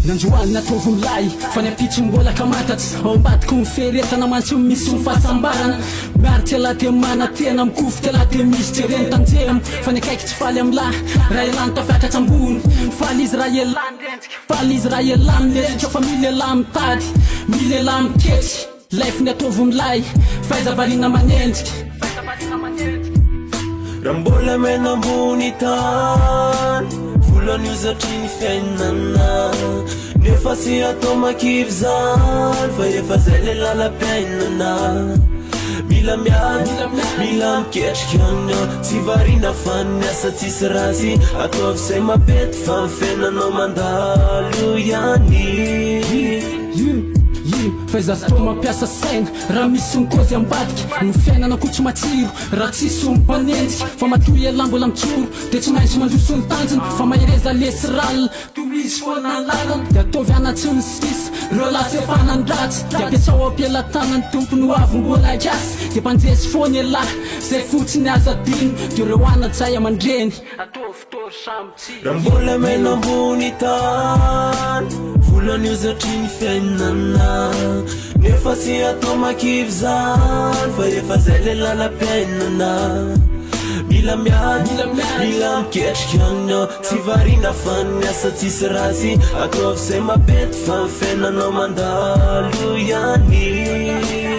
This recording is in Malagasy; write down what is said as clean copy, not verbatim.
nanjoanina tovon'lay fa ny apitry-mbola kamatatsy ao ambadiko miferetana mantsy misy mifahasambarana miaritra laty mana tena mikofika laty misy jereny tanjemo fa ny akaiky tsy faly am'lahy raha elany tafiatratsy ambony faly izy raha elany rentsika faly izy raha elany lezitra fa mila elahy mitady mila elahy miketry laify ny atovon'lay fahaizavarina manenjika raha mbola mena ambony tany volany io zatry ny fiainana nefa sy atao makiry zany fa efa zay le lalam-piainana mila miady mila miketrika agny tsy varina fa ny asa tsisy rasy ataovy zay mapety fa mifenanao mandalo ihany faizazy-tao mampiasa saina raha misy mikozy ambadika ny fiainana ko tsy matsiro raha tsisy ompanenjika fa matoy elahy mbola mitsoro de tsy maintsy mandroso ny tanjony fa mahereza lesy ralina tomisy foana lalana de ataovy anatsy ny sisy reo lasy efanandratsy de ampiatsao ampielatanany tompony ho avy mbola gasy de mpanjesy foany elahy zay fotsiny azadiny de reo anatsay amandreny ataovy sambotsy raha mbola mena ambony tany volany io zatry ny fiainana nefa sy atao makiry zany fa efa zay le lalam-piainana mila miady mila miketrika agny tsy varina fa ny asa tsisy rasy ataovy zay mapety fa mifenanao mandalo ihany